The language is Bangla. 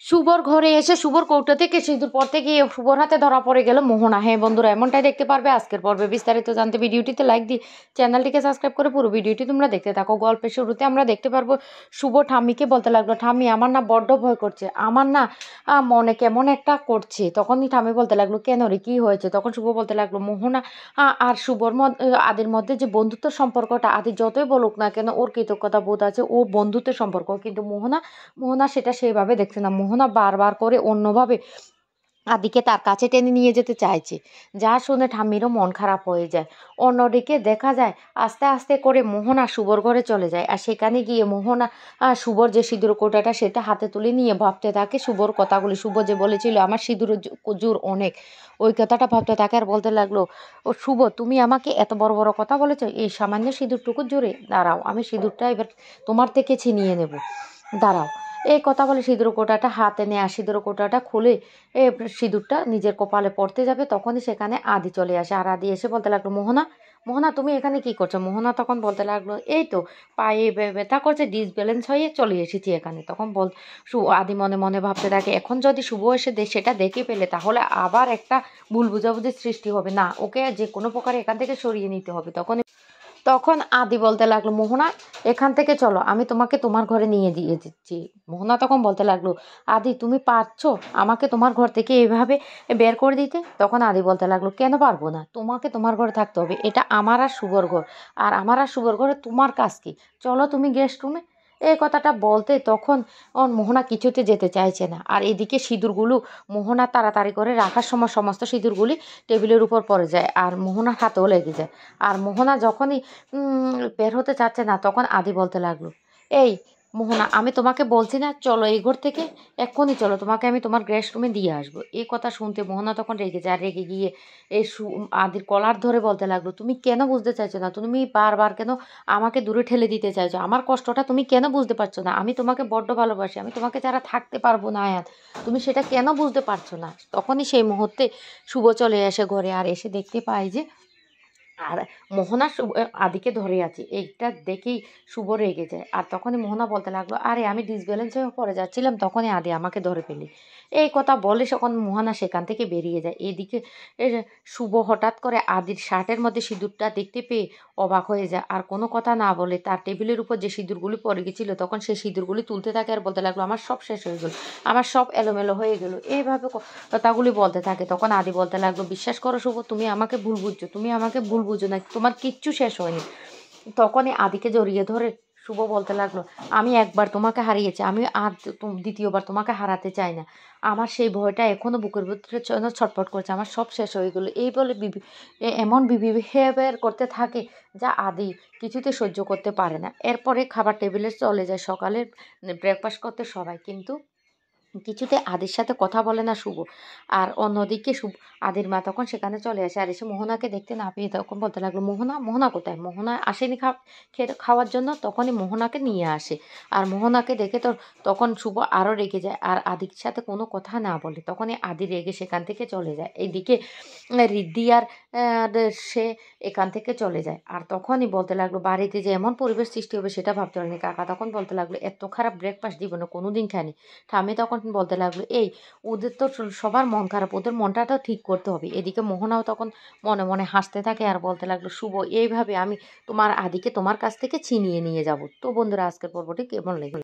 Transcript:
শুভর ঘরে এসে শুভর কৌটো থেকে সিঁদুর পরতে গিয়ে শুভর হাতে ধরা পড়ে গেল মোহনা। হ্যাঁ বন্ধুরা, এমনটাই দেখতে পারবে আজকের পর্বে। বিস্তারিত জানতে ভিডিওটিতে লাইক দিয়ে চ্যানেলটিকে সাবস্ক্রাইব করে পুরো ভিডিওটি তোমরা দেখতে থাকো। গল্পের শুরুতে আমরা দেখতে পারবো শুভ ঠাম্মিকে বলতে লাগলো, ঠাম্মি আমার না বড্ড ভয় করছে, আমার না মনে কেমন একটা করছে। তখনই ঠাম্মি বলতে লাগলো, কেন রে কি হয়েছে? তখন শুভ বলতে লাগলো, মোহনা আর শুভর আদির মধ্যে যে বন্ধুত্ব সম্পর্কটা, আদি যতই বলুক না কেন ওর কৃতজ্ঞতা বোধ আছে, ও বন্ধুত্বের সম্পর্ক, কিন্তু মোহনা সেটা সেভাবে দেখছে না। মোহনা বারবার করে অন্যভাবে আদিকে তার কাছে টেনে নিয়ে যেতে চাইছে, যা শুনে ঠাম্মিরও মন খারাপ হয়ে যায়। অন্যদিকে দেখা যায় আস্তে আস্তে করে মোহনা শুভর ঘরে চলে যায়, আর সেখানে গিয়ে মোহনা শুভর যে সিঁদুর কোটাটা সেটা হাতে তুলে নিয়ে ভাবতে থাকে শুভর কথাগুলি। শুভ যে বলেছিল আমার সিঁদুরের জোর অনেক, ওই কথাটা ভাবতে থাকে আর বলতে লাগলো, ও শুভ তুমি আমাকে এত বড় বড় কথা বলেছো এই সামান্য সিঁদুরটুকুর জোরে? দাঁড়াও, আমি সিঁদুরটা এবার তোমার থেকে ছিনিয়ে নেব, দাঁড়াও। এই কথা বলে সিঁদুর কোটাটা হাতে নেয়, আর সিঁদুর কোটাটা খুলে সিঁদুরটা নিজের কপালে পড়তে যাবে, তখনই সেখানে আদি চলে আসে। আর আদি এসে বলতে লাগলো, মোহনা মোহনা তুমি এখানে কি করছো? মোহনা তখন বলতে লাগলো, এই তো পায়ে ব্যথা করছে, ডিসব্যালেন্স হয়ে চলে এসেছি এখানে। তখন আদি মনে মনে ভাবতে থাকে, এখন যদি শুভ এসে সেটা দেখে পেলে তাহলে আবার একটা ভুল বুঝাবুঝির সৃষ্টি হবে, না ওকে যে কোনো প্রকারে এখান থেকে সরিয়ে নিতে হবে। তখন আদি বলতে লাগলো, মোহনা এখান থেকে চলো, আমি তোমাকে তোমার ঘরে নিয়ে দিয়ে দিচ্ছি। মোহনা তখন বলতে লাগলো, আদি তুমি পারছো আমাকে তোমার ঘর থেকে এভাবে বের করে দিতে? তখন আদি বলতে লাগলো, কেন পারবো না, তোমাকে তোমার ঘরে থাকতে হবে, এটা আমার আর শুভর ঘর, আর আমার আর শুভর ঘরে তোমার কাজ কি? চলো তুমি গেস্ট রুমে। এই কথাটা বলতে তখন মোহনা কিছুতে যেতে চাইছে না। আর এদিকে সিঁদুরগুলো মোহনা তাড়াতাড়ি করে রাখার সময় সমস্ত সিঁদুরগুলি টেবিলের উপর পড়ে যায়, আর মোহনার হাতেও লেগে যায়। আর মোহনা যখনই বের হতে চাচ্ছে না, তখন আদি বলতে লাগলো, এই মোহনা আমি তোমাকে বলছি না চলো এই ঘর থেকে, এক্ষুনি চলো, তোমাকে আমি তোমার গেস্ট রুমে দিয়ে আসবো। এই কথা শুনতে মোহনা তখন রেগে যায়, আর রেগে গিয়ে এই আদির কলার ধরে বলতে লাগলো, তুমি কেন বুঝতে চাইছো না? তুমি বারবার কেন আমাকে দূরে ঠেলে দিতে চাইছো? আমার কষ্টটা তুমি কেন বুঝতে পারছো না? আমি তোমাকে বড্ড ভালোবাসি, আমি তোমাকে ছাড়া থাকতে পারবো না আয়ান, তুমি সেটা কেন বুঝতে পারছো না? তখনই সেই মুহূর্তে শুভ চলে আসে ঘরে, আর এসে দেখতে পায় যে আর মোহনা আদিকে ধরে আছে। এইটা দেখেই শুভ রেগে যায়, আর তখনই মোহনা বলতে লাগলো, আরে আমি ডিসব্যালেন্স হয়ে পড়ে যাচ্ছিলাম, তখনই আদি আমাকে ধরে ফেলি। এই কথা বলে তখন মোহনা সেখান থেকে বেরিয়ে যায়। এইদিকে শুভ হঠাৎ করে আদির শার্টের মধ্যে সিঁদুরটা দেখতে পেয়ে অবাক হয়ে যায়, আর কোনো কথা না বলে তার টেবিলের উপর যে সিঁদুরগুলি পড়ে গেছিল তখন সেই সিঁদুরগুলি তুলতে থাকে, আর বলতে লাগলো, আমার সব শেষ হয়ে গেল, আমার সব এলোমেলো হয়ে গেল। এইভাবে কথাগুলি বলতে থাকে। তখন আদি বলতে লাগলো, বিশ্বাস করো শুভ, তুমি আমাকে ভুল বুঝছো, তুমি আমাকে ভুল বুঝো না, তোমার কিচ্ছু শেষ হয়নি। তখনই আদিকে জড়িয়ে ধরে শুভ বলতে লাগলো, আমি একবার তোমাকে হারিয়েছি, আমি আর দ্বিতীয়বার তোমাকে হারাতে চাই না। আমার সেই ভয়টা এখনো বুকের ভিতরে ছটফট করছে, আমার সব শেষ হয়ে গেলো। এই বলে এমন বিহেভিয়ার করতে থাকে যা আদি কিছুতে সহ্য করতে পারে না। এরপরে খাবার টেবিলে চলে যায় সকালের ব্রেকফাস্ট করতে সবাই, কিন্তু কিছুতে আদির সাথে কথা বলে না শুভ। আর অন্যদিকে আদির মা তখন সেখানে চলে আসে, আর এসে মোহনাকে দেখতে না পেয়ে তখন বলতে লাগলো, মোহনা মোহনা কোথায়? মোহনা আসেনি খাওয়ার জন্য। তখনই মোহনাকে নিয়ে আসে, আর মোহনাকে দেখে তো তখন শুভ আরও রেগে যায়, আর আদির সাথে কোনো কথা না বলে। তখনই আদি রেগে সেখান থেকে চলে যায়। এইদিকে রিদ্ধি আর সে এখান থেকে চলে যায়, আর তখনই বলতে লাগলো, বাড়িতে যে এমন পরিবেশ সৃষ্টি হবে সেটা ভাবতে পারিনি। কাকা তখন বলতে লাগলো, এত খারাপ ব্রেকফাস্ট জীবনে কোনোদিন খায়নি। ঠাম্মি তখন বলতে লাগলো, এই ওদের তো সবার মন খারাপ, ওদের মনটা তো ঠিক করতে হবে। এদিকে মোহনাও তখন মনে মনে হাসতে থাকে, আর বলতে লাগলো, শুভ এইভাবে আমি তোমার আদিকে তোমার কাছ থেকে ছিনিয়ে নিয়ে যাব। তো বন্ধুরা, আজকের পর্বটি কেমন লেগে